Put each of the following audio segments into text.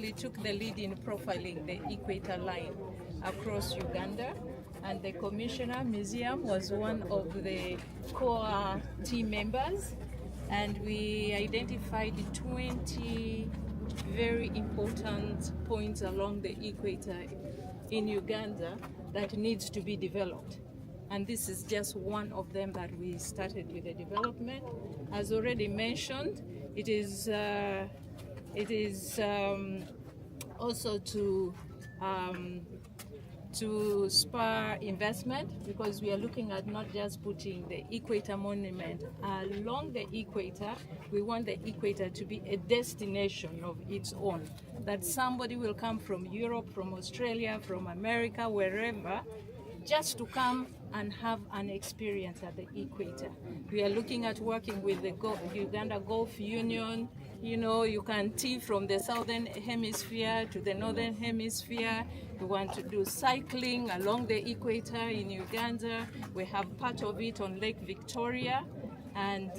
actually took the lead in profiling the equator line across Uganda. And the Commissioner Museum was one of the core team members. And we identified 20 very important points along the equator in Uganda that needs to be developed. And this is just one of them that we started with the development. As already mentioned, it is also to spur investment, because we are looking at not just putting the equator monument along the equator. We want the equator to be a destination of its own, that somebody will come from Europe, from Australia, from America, wherever, just to come and have an experience at the equator. We are looking at working with the Uganda Golf Union. You know, you can tee from the southern hemisphere to the northern hemisphere. We want to do cycling along the equator in Uganda. We have part of it on Lake Victoria. And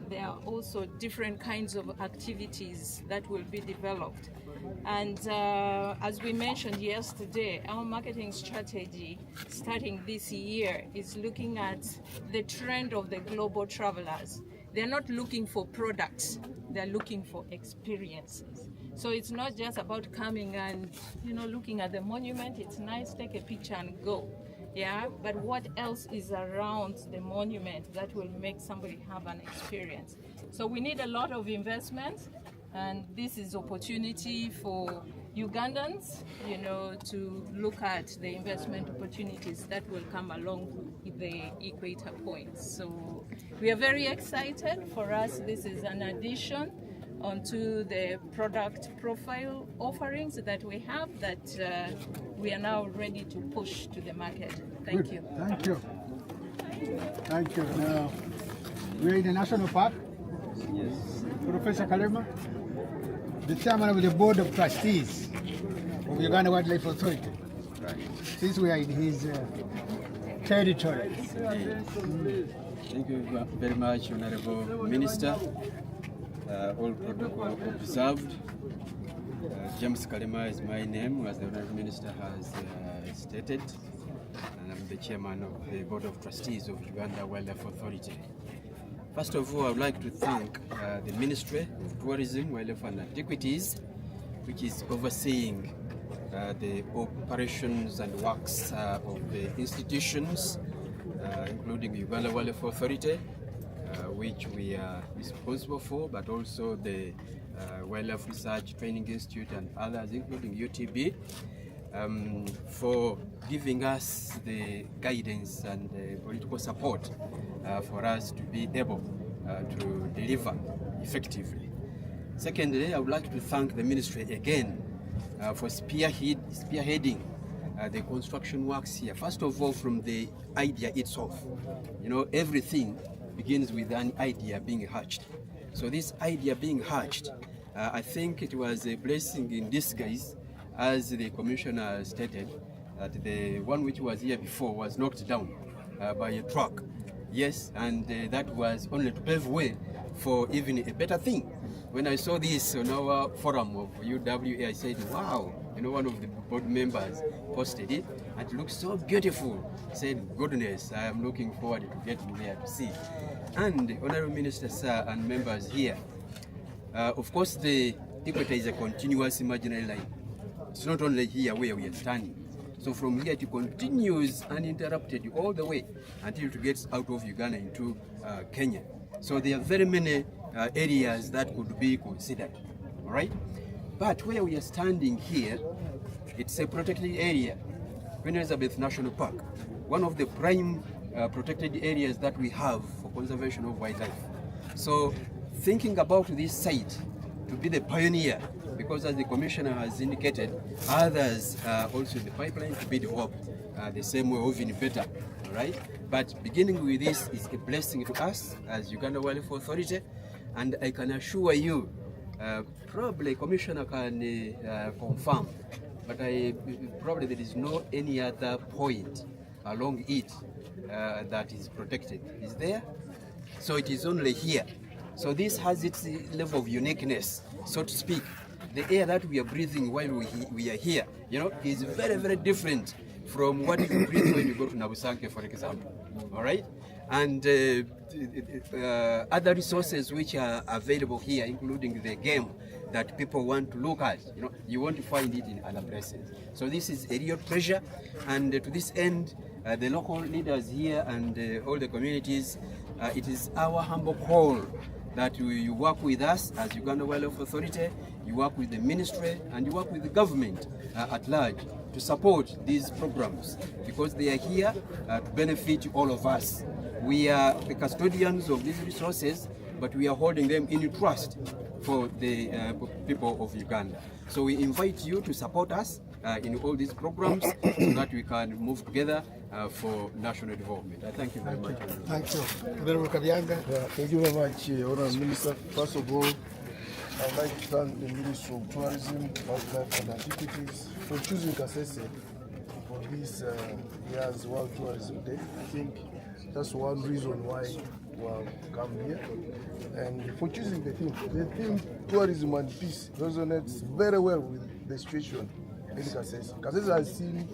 there are also different kinds of activities that will be developed. And as we mentioned yesterday, our marketing strategy starting this year is looking at the trend of the global travelers. They're not looking for products, they're looking for experiences. So it's not just about coming and, you know, looking at the monument. It's nice, take a picture and go. Yeah, but what else is around the monument that will make somebody have an experience? So we need a lot of investment, and this is opportunity for Ugandans, you know, to look at the investment opportunities that will come along the equator points. So we are very excited. For us, this is an addition onto the product profile offerings that we have, that we are now ready to push to the market. Thank you. Thank you. Thank you. Now, we're in the National Park. Yes. Professor Kalema, the chairman of the Board of Trustees of Uganda Wildlife Authority. Right. Since we are in his territory. Thank you very much, Honorable Minister. All protocol observed. James Kalema is my name, as the Honorable Minister has stated, and I'm the chairman of the Board of Trustees of Uganda Wildlife Authority. First of all, I would like to thank the Ministry of Tourism, Wildlife and Antiquities, which is overseeing the operations and works of the institutions, including Uganda Wildlife Authority, which we are responsible for, but also the Wildlife Research Training Institute and others, including UTB, for giving us the guidance and the political support for us to be able to deliver effectively. Secondly, I would like to thank the ministry again for spearheading the construction works here. First of all, from the idea itself. You know, everything begins with an idea being hatched. So this idea being hatched, I think it was a blessing in disguise, as the commissioner stated, that the one which was here before was knocked down by a truck. Yes, and that was only to pave way for even a better thing. When I saw this on our forum of UWA, I said, wow, you know, one of the board members posted it, and it looks so beautiful. I said, goodness, I am looking forward to getting there to see. And Honorable Minister, sir, and members here, of course, the equator is a continuous imaginary line. It's not only here where we are standing. So from here it continues uninterrupted all the way until it gets out of Uganda into Kenya. So there are very many areas that could be considered, all right? But where we are standing here, it's a protected area, Queen Elizabeth National Park, one of the prime protected areas that we have for conservation of wildlife. So thinking about this site to be the pioneer, because as the commissioner has indicated, others are also in the pipeline to be developed the same way or even better, all right? But beginning with this is a blessing to us as Uganda Wildlife Authority, and I can assure you, probably commissioner can confirm, but probably there is no any other point along it that is protected. Is there? So it is only here. So this has its level of uniqueness, so to speak. the air that we are breathing while we are here, you know, is very, very different from what you breathe when you go to Nabusanke, for example. All right? And other resources which are available here, including the game that people want to look at, you know, you won't find it in other places. So this is a real treasure, and to this end, the local leaders here and all the communities, it is our humble call that you work with us as Uganda Wildlife Authority, you work with the ministry, and you work with the government at large to support these programs, because they are here to benefit all of us. We are the custodians of these resources, but we are holding them in trust for the people of Uganda. So we invite you to support us in all these programs so that we can move together for national development. I thank you very much. Thank you. Honorable Kabyanga. Thank you very much, Honorable Minister. First of all, I'd like to thank the Ministry of Tourism, Wildlife and Antiquities for choosing Kasese for this year's World Tourism Day. I think that's one reason why we have come here. And for choosing the theme tourism and peace resonates very well with the situation in Kasese. Kasese has seen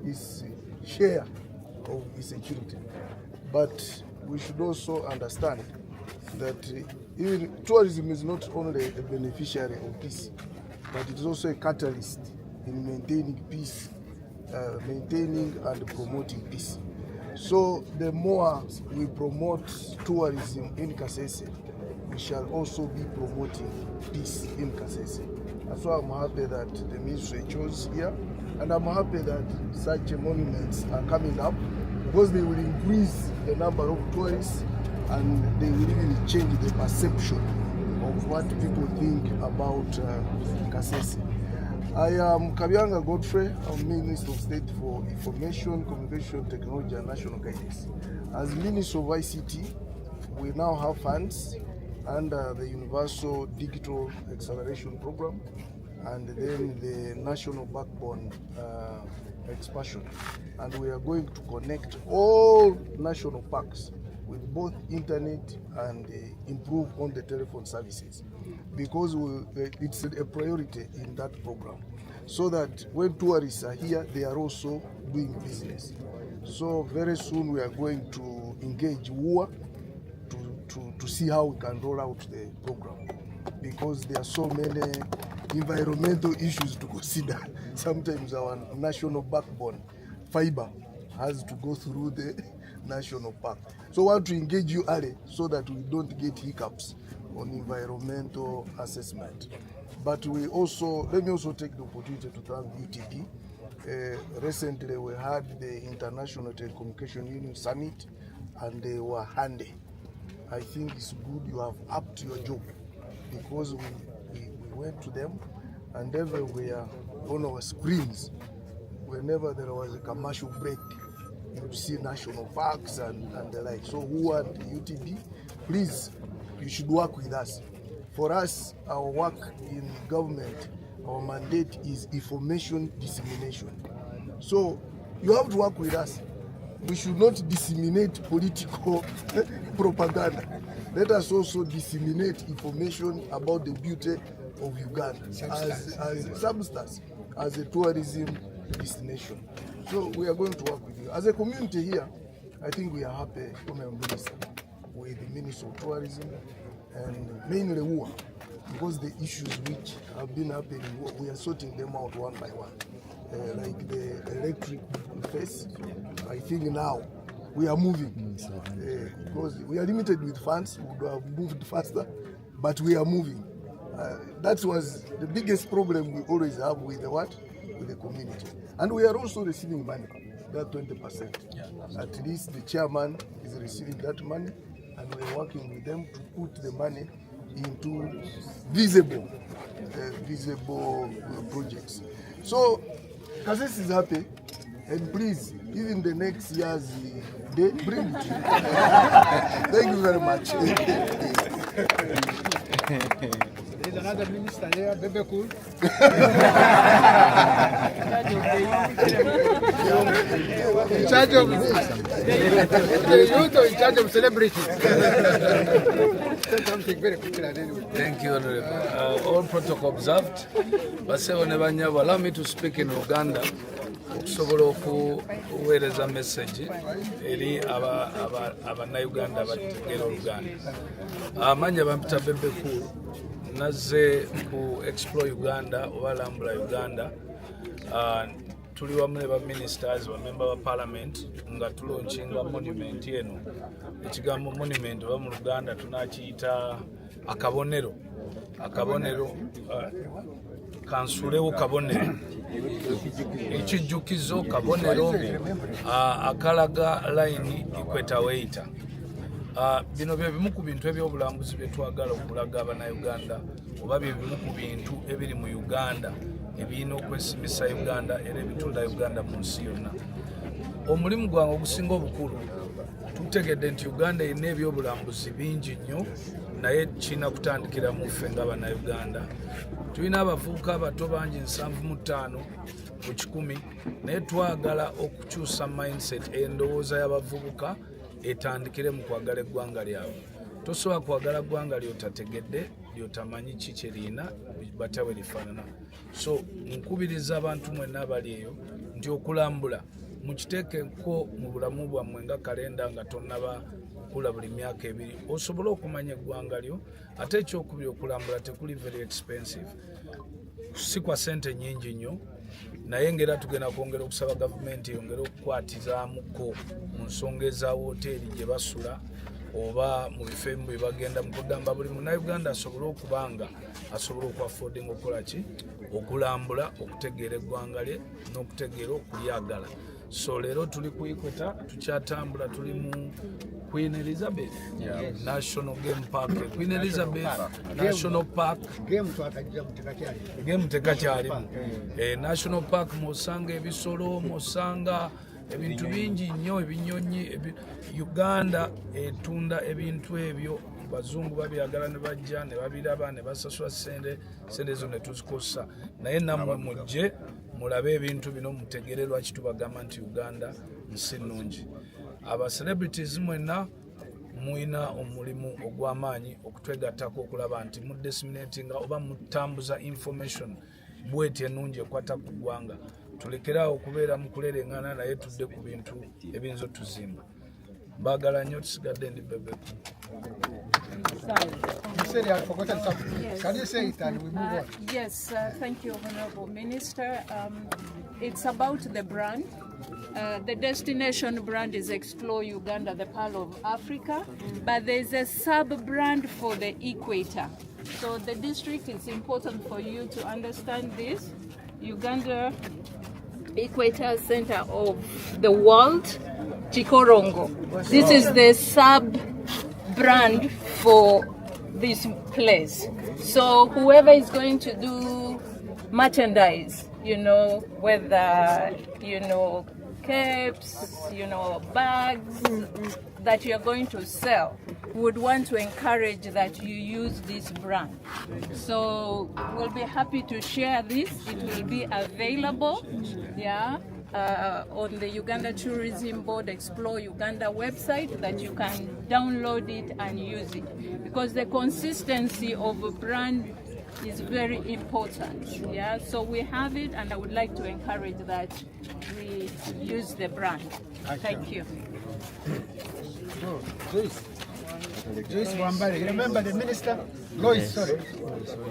its share of insecurity, but we should also understand that even tourism is not only a beneficiary of peace, but it is also a catalyst in maintaining peace, maintaining and promoting peace. So the more we promote tourism in Kasese, we shall also be promoting peace in Kasese. That's why I'm happy that the ministry chose here, and I'm happy that such monuments are coming up, because they will increase the number of tourists and they will even change the perception of what people think about Kasese. I am Kabyanga Godfrey, I'm Minister of State for Information, Communication, Technology and National Guidance. As Minister of ICT, we now have funds under the Universal Digital Acceleration Program and then the National Backbone Expansion. And we are going to connect all national parks with both internet and improve on the telephone services, because it's a priority in that program, so that when tourists are here, they are also doing business. So very soon we are going to engage WUA to see how we can roll out the program, because there are so many environmental issues to consider. Sometimes our national backbone fiber has to go through the national park. So I want to engage you early so that we don't get hiccups on environmental assessment. But we also, let me also take the opportunity to thank UTP. Recently we had the International Telecommunication Union Summit and they were handy. I think it's good you have upped your job, because we went to them, and everywhere on our screens, whenever there was a commercial break, you see national parks and the like. So who are UTB? Please, you should work with us. For us, our work in government, our mandate is information dissemination. So you have to work with us. We should not disseminate political propaganda. Let us also disseminate information about the beauty of Uganda as substance, as a tourism destination. So we are going to work with you. As a community here, I think we are happy, Honorable Minister, with the Ministry of Tourism and mainly WUA, because the issues which have been happening, we are sorting them out one by one. Like the electric face, I think now we are moving, because we are limited with funds. We would have moved faster, but we are moving. That was the biggest problem we always have with the what? With the community. And we are also receiving money, that 20%. At least the chairman is receiving that money, and we are working with them to put the money into visible projects. So Kasese is happy, and please, even the next year's day, bring it. Thank you very much. There's another minister there, Bebe Cool. In charge of the youth, or in charge of celebrities? say something very quickly and then Thank you, Honorable. All protocol observed. Basebo ne banyabo, allow me to speak in Uganda. Okusobola okuweereza message eri abannayuganda abategeera Oluganda. Amanya bampita Bebe Cool. Nazze ku Explore Uganda oba Lambula Uganda. Tuli wamu ne ba ministers, ba member wa parliament nga tulaunchinga monument eno. Ekigambo monument oba mu Luganda tunakiyita akabonero. Akabonero kansulewo kabonero. Ekijjukizo kabonero akalaga line equator waiter. Bino bye bimu ku bintu ebyobulambuzi bye twagala okulaga Abannayuganda oba bye bimu ku bintu ebiri mu Uganda ebirina okwesimisa Uganda era ebitunda Uganda mu nsi yonna. Omulimu gwange ogusinga obukulu tutegedde nti Uganda erina ebyobulambuzi bingi nnyo naye kirina kutandikira mu ffe ng'Abannayuganda. Tulina abavubuka abato bangi 75 mu 100 naye twagala okukyusa mindset endowooza y'abavubuka etandikire mu kwagala eggwanga lyabwe. Tosobola kwagala ggwanga lyotategedde lyotamanyi ki kyerina bata bwe lifaanana. So nkubiriza abantu mwenna abali eyo nti okulambula mukiteekeko mu bulamu bwammwe nga kalenda nga tonnaba kula buli myaka 2 osobole okumanya eggwanga lyo. Ate ekyokubiri okulambula tekuli very expensive, si kwa sente nyingi nnyo naye ngera tugenda kwongera okusaba gavumenti yongere okukwatizaamuko mu nsonga eza woteeri gye basula oba mu bifo ebimu bye bagenda mu kugamba buli Munnayuganda asobole okubanga asobole okwaffordinga okukola ki okulambula okutegeera eggwanga lye n'okutegeera okulyagala. So leero tuli ku Equator tukyatambula tuli mu Queen Elizabeth National Game Park. Queen Elizabeth National Park game tekakyalimu. National Park mosanga ebisolo, mosanga ebintu bingi nnyo, ebinyonyi. Uganda etunda ebintu ebyo bazungu babyagala ne bajja ne babiraba ne basasula sente zo ne tuzikosa, naye nammwe mujje mulabe ebintu bino mutegere lwaki tubagamba nti Uganda nsi nnungi. Aba celebrities mwenna muina omulimu ogw'amaanyi okutwegattako okulaba nti mu disseminatinga oba mutambuza information bweti ennungi ekwata ku ggwanga. Tulekeraawo okubeera mu kulereŋŋana naye tudde ku bintu ebiyinza otuzimba. Mbagala nnyo tusigadde ndi Bebe Cool. You said you had forgotten something. Yes. Can you say it and we move on? Yes, thank you, Honorable Minister. It's about the brand. The destination brand is Explore Uganda, the Pearl of Africa, but there's a sub-brand for the Equator. So the district, it's important for you to understand this. Uganda Equator Center of the World, Chikorongo. This is the sub-brand for this place. So whoever is going to do merchandise, whether, caps, bags that you're going to sell, would want to encourage that you use this brand. So we'll be happy to share this. It will be available, on the Uganda Tourism Board Explore Uganda website, that you can download it and use it, because the consistency of a brand is very important. So we have it, and I would like to encourage that we use the brand. Thank you. Joyce Wambale, you remember the minister? Lois, sorry.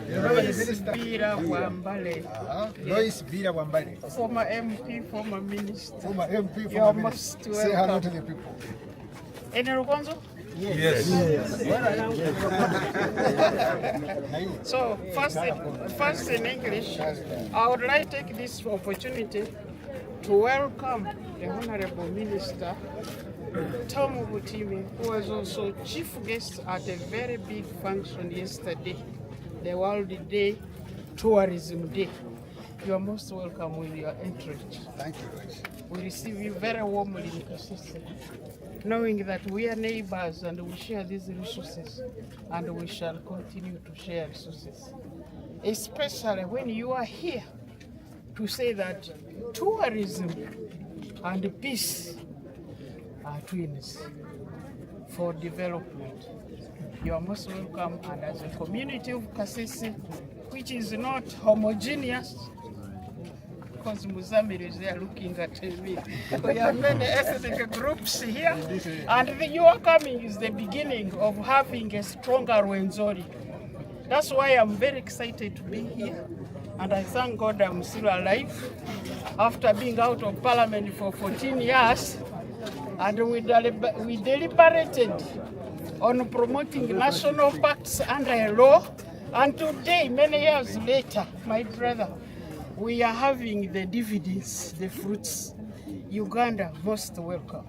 You remember the minister? Bira Wambale. Lois Bira Wambale. Former MP, former minister. Former MP, You're former most minister. Say hello welcome. to the people. Any Rugonzo? Yes. So first in English, I would like to take this opportunity to welcome the Honorable Minister Tom Butimi, who was also chief guest at a very big function yesterday, the World Day, Tourism Day. You are most welcome with your entry. Thank you, Lois. We receive you very warmly in Kasese, knowing that we are neighbors and we share these resources, and we shall continue to share resources. Especially when you are here to say that tourism and peace are twins for development. you are most welcome. And as a community of kasese, which is not homogeneous, because Muzamir is there looking at me. We have many ethnic groups here, and your coming is the beginning of having a stronger Rwenzori. That's why I'm very excited to be here, and I thank God I'm still alive after being out of parliament for 14 years, and we deliberated on promoting national pacts under a law, and today, many years later, my brother, we are having the dividends, the fruits. Uganda, most welcome.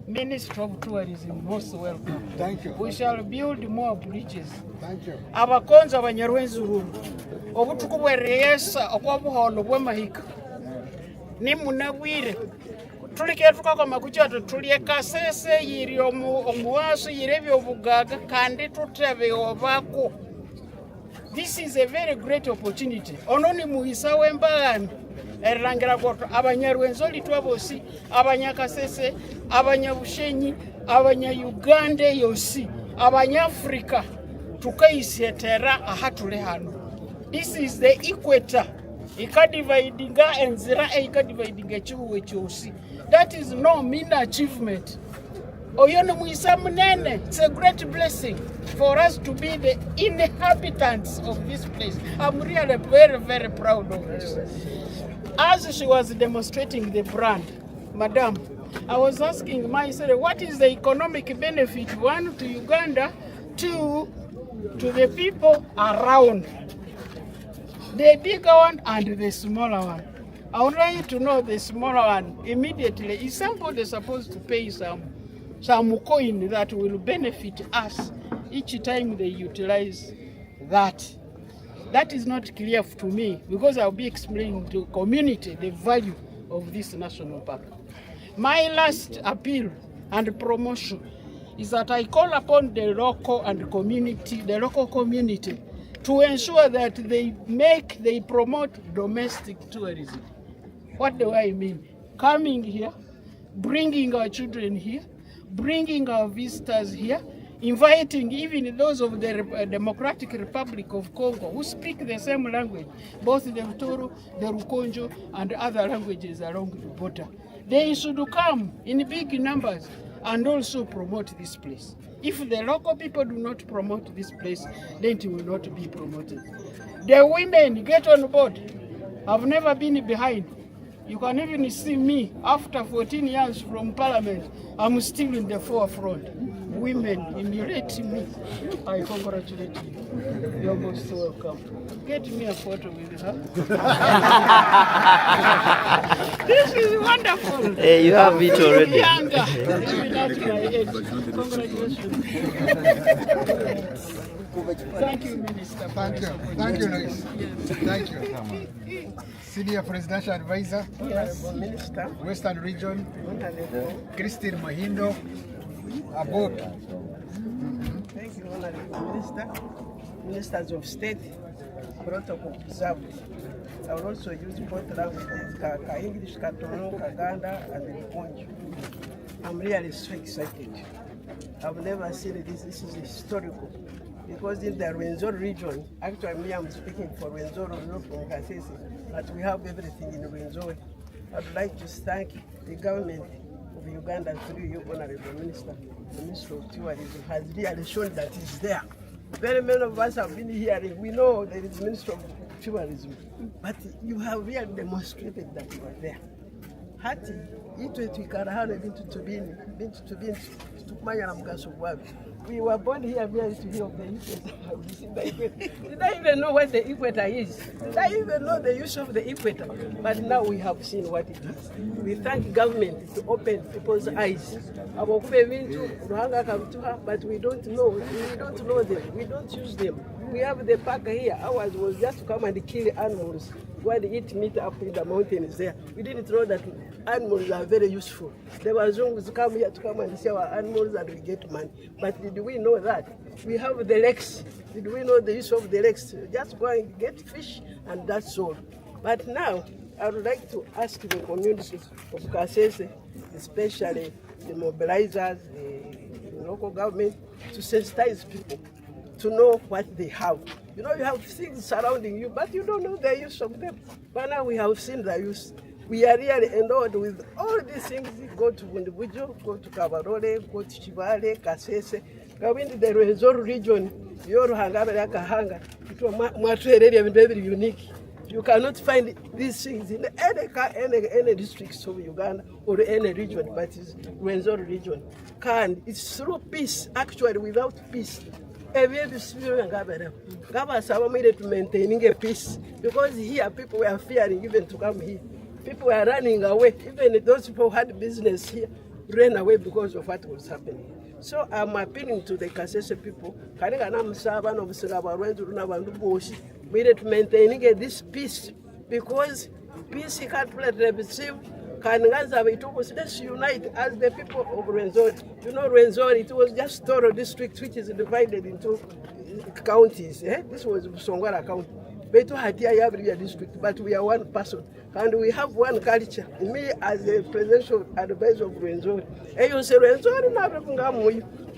Minister of Tourism, most welcome. Thank you. We shall build more bridges. Thank you. Abakonza abanyarwenzururu obutuku bwereyesa okwabuholo bwemahika nimunabwire tulike tukakoma kukyatu tulye kasese yiri omuwaso yiri ebyobugaga kandi tutebe obako. This is a very great opportunity. Ononi muhisa wembagano erangira goto abanyarwenzoli twabosi abanyakasese abanyabushenyi abanyayuganda yosi abanyafrika tukaisetera ahatule hano. This is the equator ikadividinga enzira ikadividinga chihuwe chosi. That is no mean achievement. Oyono muhisa munene. It's a great blessing for us to be the inhabitants of this place. I'm really very, very proud of this. As she was demonstrating the brand, Madam, I was asking myself, what is the economic benefit, one, to Uganda, two, to the people around? The bigger one and the smaller one. I would like to know the smaller one immediately. Is somebody supposed to pay some coin that will benefit us each time they utilize that? That is not clear to me, because I'll be explaining to community the value of this national park. My last appeal and promotion is that I call upon the local community to ensure that they promote domestic tourism. What do I mean? Coming here, bringing our children here, bringing our visitors here, inviting even those of the Democratic Republic of Congo who speak the same language, both the Toro, the Rukonjo, and other languages along the border. They should come in big numbers and also promote this place. If the local people do not promote this place, then it will not be promoted. The women get on board. I've never been behind. You can even see me after 14 years from Parliament. I'm still in the forefront. Women emulate me. I congratulate you. You're most welcome. Get me a photo with her. This is wonderful. Hey, you have it already. Younger. Even at my age. Congratulations. Thank you, Minister. Thank you. Thank you, Lois. Thank you. Senior Presidential Advisor, Yes, Minister. Western Region, Christine Mahindo, about. Thank you, Honorable Minister, Ministers of State, Protocol observed. I will also use both languages, English, Katono, Kaganda, and Rukonjo. I'm really so excited. I've never seen this. This is historical. Because in the Rwenzori region, actually me, I'm speaking for Rwenzori, not from kasese, but we have everything in Rwenzori. I'd like to thank the government of Uganda through you, Honorable Minister. The Minister of Tourism has really shown that it's there. Very many of us have been hearing. We know there is Minister of Tourism, but you have really demonstrated that you are there. Hati, itwe twikara hano bintu tubini tukumanya na mugaso bwabyo. We were born here merely to hear of the equator. Did I even know what the equator is? Did I even know the use of the equator? But now we have seen what it is. We thank government to open people's eyes. But we don't know. We don't know them. We don't use them. We have the park here. Ours was just to come and kill animals while they eat meat up in the mountains there. We didn't know that animals are very useful. There were Zungus come here to come and see our animals and we get money. But did we know that? We have the lakes. Did we know the use of the lakes? Just go and get fish and that's all. But now, I would like to ask the community of kasese, especially the mobilizers, the local government, to sensitize people to know what they have. You know, you have things surrounding you, but you don't know the use of them. But now we have seen the use. We are really endowed with all these things. Go to Bundibujo, go to Kabarole, go to Chibale, Kasese. Go into the Rwenzori region. You're hanga. It was very unique. You cannot find these things in any districts of Uganda or any region, but it's Rwenzori region. It's through peace, actually without peace. Gaba made to maintaining a peace, because here people were fearing even to come here. People were running away. Even those people who had business here ran away because of what was happening. So I'm appealing to the Kasese people. We need to maintain this peace, because peace can't receive. Let's unite as the people of Rwenzori. You know, Rwenzori, it was just Toro district, which is divided into counties. This was Songwara County. Beto Hatia Yabriya district, but we are one person. And we have one culture. Me, as a presidential advisor of Rwenzori,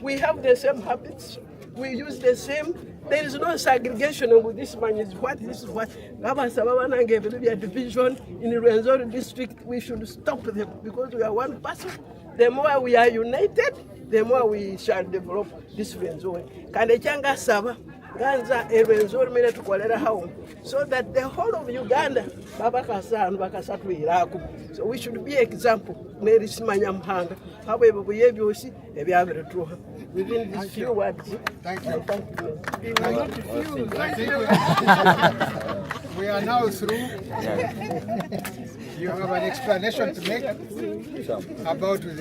we have the same habits. We use the same. There is no segregation of this man is what, this is what. Gaba gave a division in the Rwenzori district. We should stop them, because we are one person. The more we are united, the more we shall develop this Rwenzori. Kanechanga Saba, Ganza, a Rwenzori minute to Kolera home, so that the whole of Uganda, Babakasa and Bakasatu Iraku. So we should be example. Mary Simanyam Hanga. However, we have you see, if you have a true. Within these few words. Thank you. Thank you. We are now through. You have an explanation to make about the